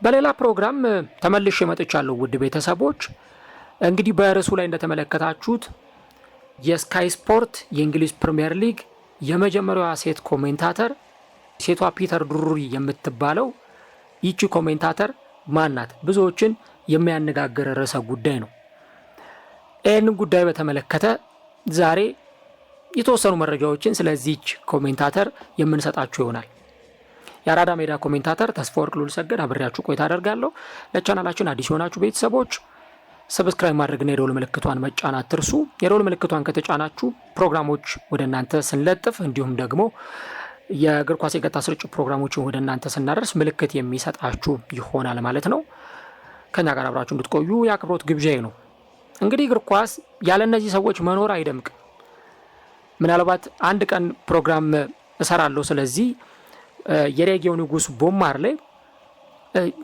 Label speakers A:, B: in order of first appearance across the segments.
A: በሌላ ፕሮግራም ተመልሼ መጥቻለሁ ውድ ቤተሰቦች። እንግዲህ በርዕሱ ላይ እንደተመለከታችሁት የስካይ ስፖርት የእንግሊዝ ፕሪሚየር ሊግ የመጀመሪያዋ ሴት ኮሜንታተር ሴቷ ፒተር ድሩሪ የምትባለው ይቺ ኮሜንታተር ማናት? ብዙዎችን የሚያነጋግር ርዕሰ ጉዳይ ነው። ይህንን ጉዳይ በተመለከተ ዛሬ የተወሰኑ መረጃዎችን ስለዚህች ኮሜንታተር የምንሰጣችሁ ይሆናል። የአራዳ ሜዳ ኮሜንታተር ተስፋወርቅ ሉልሰገድ አብሬያችሁ ቆይታ አደርጋለሁ። ለቻናላችን አዲስ የሆናችሁ ቤተሰቦች ሰብስክራይብ ማድረግና የደወል ምልክቷን መጫን አትርሱ። የደወል ምልክቷን ከተጫናችሁ ፕሮግራሞች ወደ እናንተ ስንለጥፍ እንዲሁም ደግሞ የእግር ኳስ የቀጥታ ስርጭት ፕሮግራሞችን ወደ እናንተ ስናደርስ ምልክት የሚሰጣችሁ ይሆናል ማለት ነው። ከኛ ጋር አብራችሁ እንድትቆዩ የአክብሮት ግብዣዬ ነው። እንግዲህ እግር ኳስ ያለ እነዚህ ሰዎች መኖር አይደምቅም። ምናልባት አንድ ቀን ፕሮግራም እሰራለሁ ስለዚህ የሬጌው ንጉስ ቦብ ማርሌ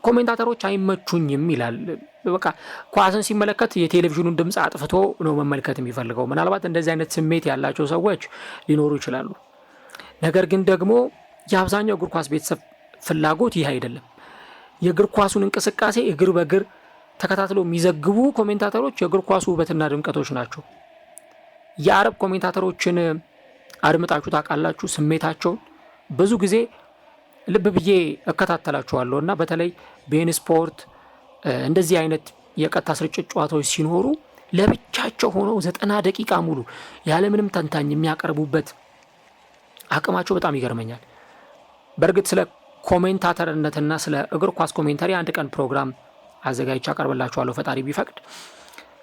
A: ኮሜንታተሮች አይመቹኝም ይላል። በቃ ኳስን ሲመለከት የቴሌቪዥኑን ድምፅ አጥፍቶ ነው መመልከት የሚፈልገው። ምናልባት እንደዚህ አይነት ስሜት ያላቸው ሰዎች ሊኖሩ ይችላሉ። ነገር ግን ደግሞ የአብዛኛው እግር ኳስ ቤተሰብ ፍላጎት ይህ አይደለም። የእግር ኳሱን እንቅስቃሴ እግር በእግር ተከታትለው የሚዘግቡ ኮሜንታተሮች የእግር ኳሱ ውበትና ድምቀቶች ናቸው። የአረብ ኮሜንታተሮችን አድምጣችሁ ታውቃላችሁ? ስሜታቸውን ብዙ ጊዜ ልብ ብዬ እከታተላችኋለሁ እና በተለይ ቤን ስፖርት እንደዚህ አይነት የቀጥታ ስርጭት ጨዋታዎች ሲኖሩ ለብቻቸው ሆነው 90 ደቂቃ ሙሉ ያለምንም ተንታኝ የሚያቀርቡበት አቅማቸው በጣም ይገርመኛል። በእርግጥ ስለ ኮሜንታተርነትና ስለ እግር ኳስ ኮሜንታሪ አንድ ቀን ፕሮግራም አዘጋጅቼ አቀርብላችኋለሁ ፈጣሪ ቢፈቅድ።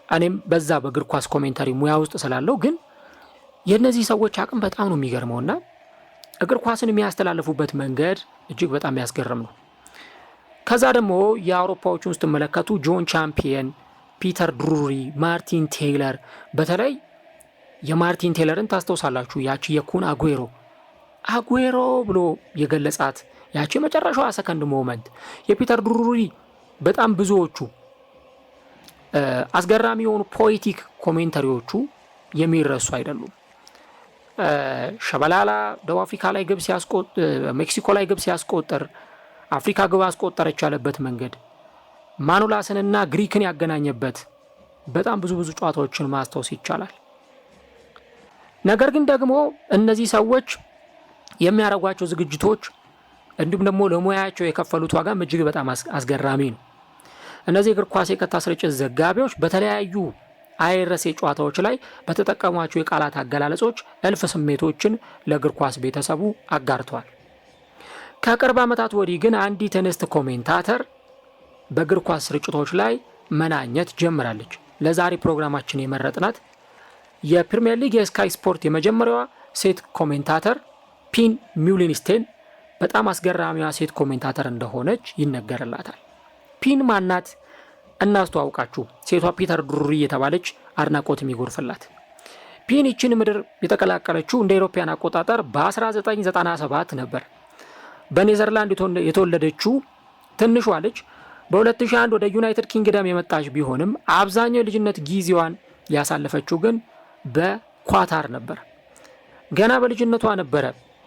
A: እኔም በዛ በእግር ኳስ ኮሜንታሪ ሙያ ውስጥ ስላለው ግን የእነዚህ ሰዎች አቅም በጣም ነው የሚገርመውና እግር ኳስን የሚያስተላልፉበት መንገድ እጅግ በጣም ያስገርም ነው። ከዛ ደግሞ የአውሮፓዎቹን ውስጥ ተመለከቱ ጆን ቻምፒየን፣ ፒተር ድሩሪ፣ ማርቲን ቴይለር። በተለይ የማርቲን ቴይለርን ታስተውሳላችሁ። ያቺ የኩን አጉዌሮ ብሎ የገለጻት ያቺ የመጨረሻዋ ሰከንድ ሞመንት። የፒተር ድሩሪ በጣም ብዙዎቹ አስገራሚ የሆኑ ፖኤቲክ ኮሜንታሪዎቹ የሚረሱ አይደሉም። ሸበላላ ደቡብ አፍሪካ ላይ ግብ ሜክሲኮ ላይ ግብ ሲያስቆጥር አፍሪካ ግብ አስቆጠረች ያለበት መንገድ ማኑላስንና ግሪክን ያገናኘበት በጣም ብዙ ጨዋታዎችን ማስታወስ ይቻላል። ነገር ግን ደግሞ እነዚህ ሰዎች የሚያደርጓቸው ዝግጅቶች እንዲሁም ደግሞ ለሙያቸው የከፈሉት ዋጋም እጅግ በጣም አስገራሚ ነው። እነዚህ እግር ኳስ የቀጥታ ስርጭት ዘጋቢዎች በተለያዩ አይረሴ ጨዋታዎች ላይ በተጠቀሟቸው የቃላት አገላለጾች እልፍ ስሜቶችን ለእግር ኳስ ቤተሰቡ አጋርተዋል። ከቅርብ ዓመታት ወዲህ ግን አንዲት እንስት ኮሜንታተር በእግር ኳስ ስርጭቶች ላይ መናኘት ጀምራለች። ለዛሬ ፕሮግራማችን የመረጥናት የፕሪሚየር ሊግ የስካይ ስፖርት የመጀመሪያዋ ሴት ኮሜንታተር ፒን ሚውሊንስቴን በጣም አስገራሚዋ ሴት ኮሜንታተር እንደሆነች ይነገርላታል። ፒን ማናት? እናስተዋውቃችሁ። ሴቷ ፒተር ድሩሪ የተባለች አድናቆት የሚጎርፍላት ፒን ይችን ምድር የተቀላቀለችው እንደ አውሮፓውያን አቆጣጠር በ1997 ነበር። በኔዘርላንድ የተወለደችው ትንሿ ልጅ በ2001 ወደ ዩናይትድ ኪንግደም የመጣች ቢሆንም አብዛኛው የልጅነት ጊዜዋን ያሳለፈችው ግን በኳታር ነበር። ገና በልጅነቷ ነበረ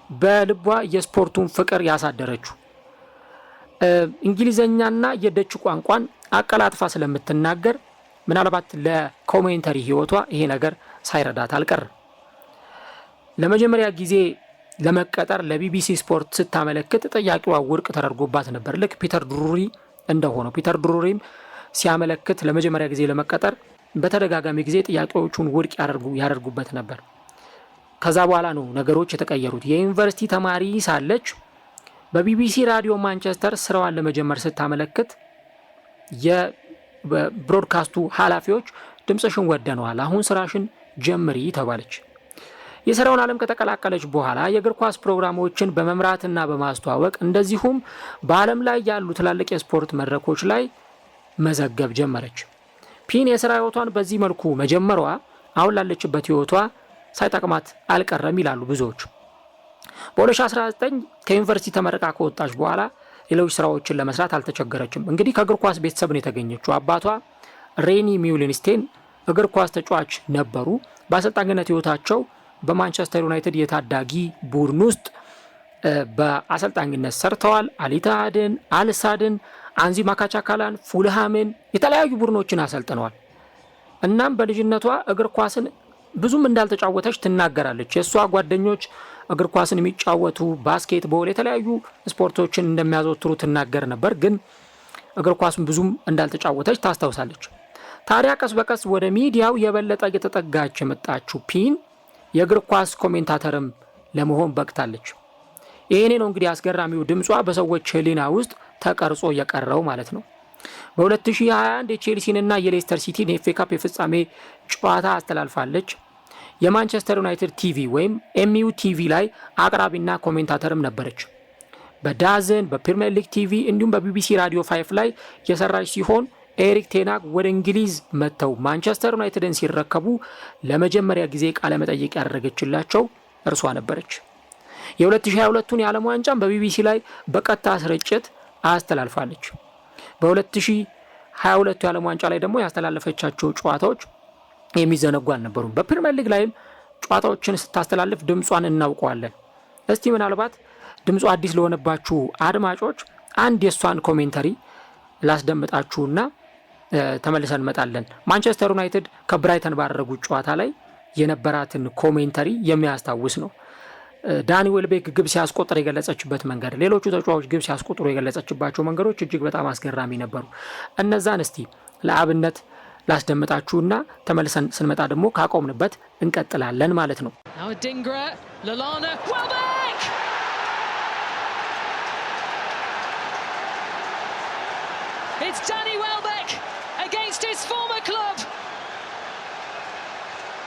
A: በልቧ የስፖርቱን ፍቅር ያሳደረችው። እንግሊዘኛና የደች ቋንቋን አቀላጥፋ ስለምትናገር ምናልባት ለኮሜንተሪ ህይወቷ ይሄ ነገር ሳይረዳት አልቀርም። ለመጀመሪያ ጊዜ ለመቀጠር ለቢቢሲ ስፖርት ስታመለክት ጥያቄዋ ውድቅ ተደርጎባት ነበር። ልክ ፒተር ድሩሪ እንደሆነው ፒተር ድሩሪም ሲያመለክት ለመጀመሪያ ጊዜ ለመቀጠር በተደጋጋሚ ጊዜ ጥያቄዎቹን ውድቅ ያደርጉበት ነበር። ከዛ በኋላ ነው ነገሮች የተቀየሩት። የዩኒቨርሲቲ ተማሪ ሳለች በቢቢሲ ራዲዮ ማንቸስተር ስራዋን ለመጀመር ስታመለክት የብሮድካስቱ ኃላፊዎች ድምፅሽን ወደነዋል፣ አሁን ስራሽን ጀምሪ ተባለች። የስራውን ዓለም ከተቀላቀለች በኋላ የእግር ኳስ ፕሮግራሞችን በመምራትና በማስተዋወቅ እንደዚሁም በዓለም ላይ ያሉ ትላልቅ የስፖርት መድረኮች ላይ መዘገብ ጀመረች። ፒን የስራ ህይወቷን በዚህ መልኩ መጀመሯ አሁን ላለችበት ህይወቷ ሳይጠቅማት አልቀረም ይላሉ ብዙዎች። በ2019 ከዩኒቨርሲቲ ተመረቃ ከወጣች በኋላ ሌሎች ስራዎችን ለመስራት አልተቸገረችም። እንግዲህ ከእግር ኳስ ቤተሰብ ነው የተገኘችው። አባቷ ሬኒ ሚውሊንስቴን እግር ኳስ ተጫዋች ነበሩ። በአሰልጣኝነት ህይወታቸው በማንቸስተር ዩናይትድ የታዳጊ ቡድን ውስጥ በአሰልጣኝነት ሰርተዋል። አሊታድን፣ አልሳድን፣ አንዚ ማካቻካላን፣ ፉልሃምን የተለያዩ ቡድኖችን አሰልጥነዋል። እናም በልጅነቷ እግር ኳስን ብዙም እንዳልተጫወተች ትናገራለች። የእሷ ጓደኞች እግር ኳስን የሚጫወቱ ባስኬትቦል፣ የተለያዩ ስፖርቶችን እንደሚያዘወትሩ ትናገር ነበር። ግን እግር ኳስን ብዙም እንዳልተጫወተች ታስታውሳለች። ታዲያ ቀስ በቀስ ወደ ሚዲያው የበለጠ እየተጠጋች የመጣችው ፒን የእግር ኳስ ኮሜንታተርም ለመሆን በቅታለች። ይሄኔ ነው እንግዲህ አስገራሚው ድምጿ በሰዎች ሕሊና ውስጥ ተቀርጾ የቀረው ማለት ነው። በ2021 የቼልሲንና የሌስተር ሲቲን የኤፍኤ ካፕ የፍጻሜ ጨዋታ አስተላልፋለች። የማንቸስተር ዩናይትድ ቲቪ ወይም ኤምዩ ቲቪ ላይ አቅራቢና ኮሜንታተርም ነበረች። በዳዝን፣ በፕሪሚየር ሊግ ቲቪ እንዲሁም በቢቢሲ ራዲዮ 5 ላይ የሰራች ሲሆን ኤሪክ ቴናግ ወደ እንግሊዝ መጥተው ማንቸስተር ዩናይትድን ሲረከቡ ለመጀመሪያ ጊዜ ቃለ መጠይቅ ያደረገችላቸው እርሷ ነበረች። የ2022ቱን የዓለም ዋንጫም በቢቢሲ ላይ በቀጥታ ስርጭት አስተላልፋለች። በ2022 የዓለም ዋንጫ ላይ ደግሞ ያስተላለፈቻቸው ጨዋታዎች የሚዘነጉ አልነበሩም። በፕሪሚየር ሊግ ላይም ጨዋታዎችን ስታስተላልፍ ድምጿን እናውቀዋለን። እስቲ ምናልባት ድምጿ አዲስ ለሆነባችሁ አድማጮች አንድ የእሷን ኮሜንተሪ ላስደምጣችሁና ተመልሰን እንመጣለን። ማንቸስተር ዩናይትድ ከብራይተን ባደረጉት ጨዋታ ላይ የነበራትን ኮሜንተሪ የሚያስታውስ ነው። ዳኒ ዌልቤክ ግብ ሲያስቆጥር የገለጸችበት መንገድ፣ ሌሎቹ ተጫዋቾች ግብ ሲያስቆጥሩ የገለጸችባቸው መንገዶች እጅግ በጣም አስገራሚ ነበሩ። እነዛን እስቲ ለአብነት ላስደምጣችሁና ተመልሰን ስንመጣ ደግሞ ካቆምንበት እንቀጥላለን ማለት ነው።
B: It's Danny Welbeck against his former club,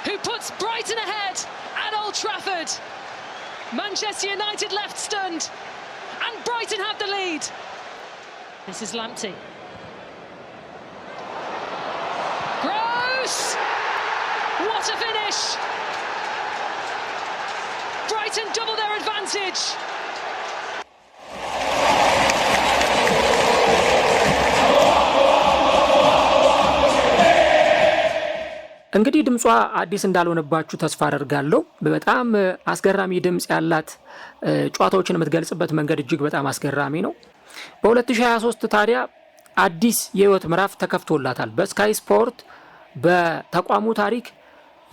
B: who puts Brighton ahead at Old Trafford. Manchester United left stunned, and Brighton have the lead. This is Lamptey. Gross! What a finish! Brighton double their advantage.
A: እንግዲህ ድምጿ አዲስ እንዳልሆነባችሁ ተስፋ አደርጋለሁ። በጣም አስገራሚ ድምጽ ያላት ጨዋታዎችን የምትገልጽበት መንገድ እጅግ በጣም አስገራሚ ነው። በ2023 ታዲያ አዲስ የህይወት ምዕራፍ ተከፍቶላታል። በስካይ ስፖርት በተቋሙ ታሪክ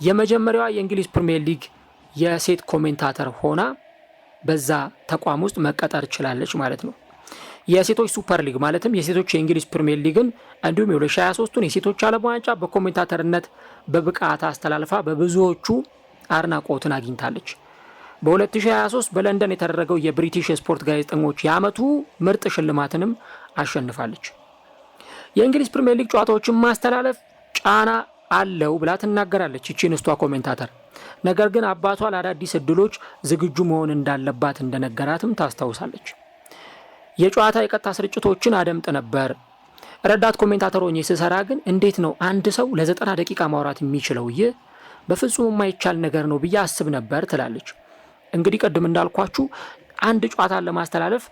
A: የመጀመሪያዋ የእንግሊዝ ፕሪሚየር ሊግ የሴት ኮሜንታተር ሆና በዛ ተቋም ውስጥ መቀጠር ችላለች ማለት ነው። የሴቶች ሱፐር ሊግ ማለትም የሴቶች የእንግሊዝ ፕሪሚየር ሊግን እንዲሁም የ2023ቱን የሴቶች ዓለም ዋንጫ በኮሜንታተርነት በብቃት አስተላልፋ በብዙዎቹ አድናቆትን አግኝታለች። በ2023 በለንደን የተደረገው የብሪቲሽ ስፖርት ጋዜጠኞች የዓመቱ ምርጥ ሽልማትንም አሸንፋለች። የእንግሊዝ ፕሪሚየር ሊግ ጨዋታዎችን ማስተላለፍ ጫና አለው ብላ ትናገራለች ይቺ ንስቷ ኮሜንታተር። ነገር ግን አባቷ ለአዳዲስ እድሎች ዝግጁ መሆን እንዳለባት እንደነገራትም ታስታውሳለች። የጨዋታ የቀጥታ ስርጭቶችን አደምጥ ነበር። ረዳት ኮሜንታተር ሆኜ ስሰራ ግን እንዴት ነው አንድ ሰው ለ90 ደቂቃ ማውራት የሚችለው? ይህ በፍጹም የማይቻል ነገር ነው ብዬ አስብ ነበር ትላለች። እንግዲህ ቀደም እንዳልኳችሁ አንድ ጨዋታን ለማስተላለፍ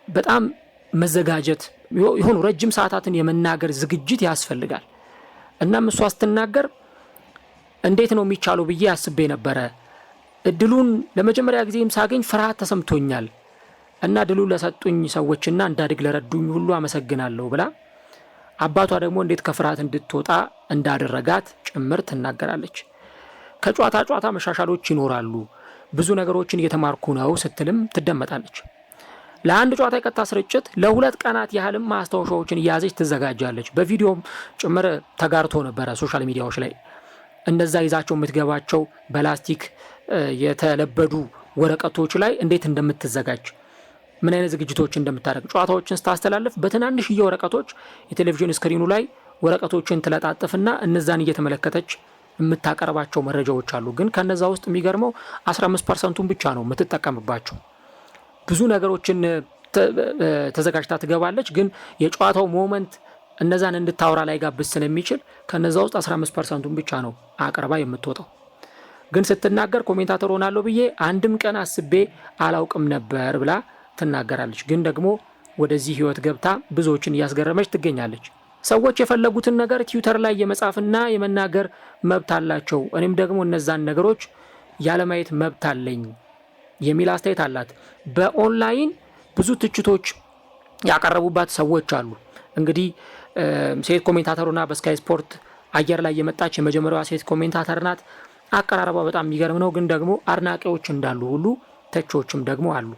A: በጣም መዘጋጀት የሆኑ ረጅም ሰዓታትን የመናገር ዝግጅት ያስፈልጋል። እናም እሷ ስትናገር እንዴት ነው የሚቻለው ብዬ አስቤ ነበረ። እድሉን ለመጀመሪያ ጊዜም ሳገኝ ፍርሃት ተሰምቶኛል እና ድሉ ለሰጡኝ ሰዎችና እንዳድግ ለረዱኝ ሁሉ አመሰግናለሁ ብላ አባቷ ደግሞ እንዴት ከፍርሃት እንድትወጣ እንዳደረጋት ጭምር ትናገራለች። ከጨዋታ መሻሻሎች ይኖራሉ፣ ብዙ ነገሮችን እየተማርኩ ነው ስትልም ትደመጣለች። ለአንድ ጨዋታ የቀጥታ ስርጭት ለ2 ቀናት ያህልም ማስታወሻዎችን እያዘች ትዘጋጃለች። በቪዲዮም ጭምር ተጋርቶ ነበረ ሶሻል ሚዲያዎች ላይ። እንደዛ ይዛቸው የምትገባቸው በላስቲክ የተለበዱ ወረቀቶች ላይ እንዴት እንደምትዘጋጅ ምን አይነት ዝግጅቶች እንደምታደርግ ጨዋታዎችን ስታስተላልፍ በትናንሽዬ ወረቀቶች የቴሌቪዥን ስክሪኑ ላይ ወረቀቶችን ትለጣጥፍና እነዛን እየተመለከተች የምታቀርባቸው መረጃዎች አሉ። ግን ከነዛ ውስጥ የሚገርመው 15%ን ብቻ ነው የምትጠቀምባቸው። ብዙ ነገሮችን ተዘጋጅታ ትገባለች። ግን የጨዋታው ሞመንት እነዛን እንድታወራ ላይ ጋብዝ ስለሚችል ከነዛ ውስጥ 15%ን ብቻ ነው አቅርባ የምትወጣው። ግን ስትናገር ኮሜንታተር ሆናለሁ ብዬ አንድም ቀን አስቤ አላውቅም ነበር ብላ ትናገራለች። ግን ደግሞ ወደዚህ ህይወት ገብታ ብዙዎችን እያስገረመች ትገኛለች። ሰዎች የፈለጉትን ነገር ትዊተር ላይ የመጻፍና የመናገር መብት አላቸው፣ እኔም ደግሞ እነዛን ነገሮች ያለማየት መብት አለኝ የሚል አስተያየት አላት። በኦንላይን ብዙ ትችቶች ያቀረቡባት ሰዎች አሉ። እንግዲህ ሴት ኮሜንታተሩና በስካይ ስፖርት አየር ላይ የመጣች የመጀመሪያዋ ሴት ኮሜንታተር ናት። አቀራረቧ በጣም የሚገርም ነው። ግን ደግሞ አድናቂዎች እንዳሉ ሁሉ ተቺዎችም ደግሞ አሉ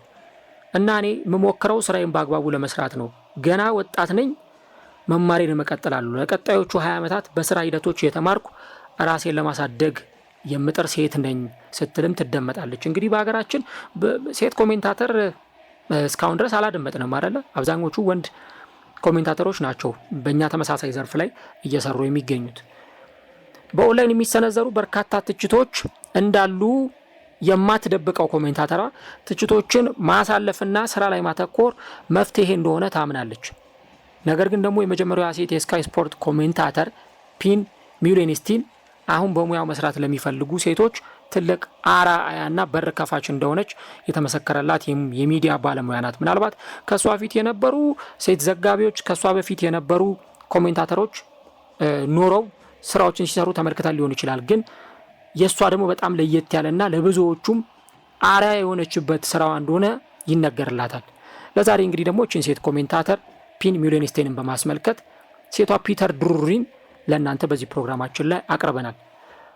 A: እና እኔ የምሞክረው ስራዬን በአግባቡ ለመስራት ነው። ገና ወጣት ነኝ፣ መማሬን እቀጥላለሁ። ለቀጣዮቹ 20 ዓመታት በስራ ሂደቶች የተማርኩ ራሴን ለማሳደግ የምጥር ሴት ነኝ ስትልም ትደመጣለች። እንግዲህ በሀገራችን ሴት ኮሜንታተር እስካሁን ድረስ አላደመጥንም አይደለ? አብዛኞቹ ወንድ ኮሜንታተሮች ናቸው በእኛ ተመሳሳይ ዘርፍ ላይ እየሰሩ የሚገኙት። በኦንላይን የሚሰነዘሩ በርካታ ትችቶች እንዳሉ የማትደብቀው ኮሜንታተሯ ትችቶችን ማሳለፍና ስራ ላይ ማተኮር መፍትሄ እንደሆነ ታምናለች። ነገር ግን ደግሞ የመጀመሪያዋ ሴት የስካይ ስፖርት ኮሜንታተር ፒን ሚውሌንስቲን አሁን በሙያው መስራት ለሚፈልጉ ሴቶች ትልቅ አርአያና በር ከፋች እንደሆነች የተመሰከረላት የሚዲያ ባለሙያ ናት። ምናልባት ከሷ ፊት የነበሩ ሴት ዘጋቢዎች፣ ከሷ በፊት የነበሩ ኮሜንታተሮች ኖረው ስራዎችን ሲሰሩ ተመልክተን ሊሆን ይችላል። ግን የሷ ደግሞ በጣም ለየት ያለና ለብዙዎቹም አርአያ የሆነችበት ስራዋ እንደሆነ ይነገርላታል። ለዛሬ እንግዲህ ደግሞ እቺን ሴት ኮሜንታተር ፒን ሚውሌንስቲንን በማስመልከት ሴቷ ፒተር ድሩሪን ለእናንተ በዚህ ፕሮግራማችን ላይ አቅርበናል።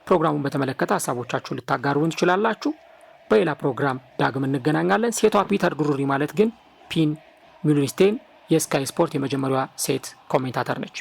A: ፕሮግራሙን በተመለከተ ሀሳቦቻችሁን ልታጋሩን ትችላላችሁ። በሌላ ፕሮግራም ዳግም እንገናኛለን። ሴቷ ፒተር ድሩሪ ማለት ግን ፒን ሚውሌንስቲን የስካይ ስፖርት የመጀመሪያዋ ሴት ኮሜንታተር ነች።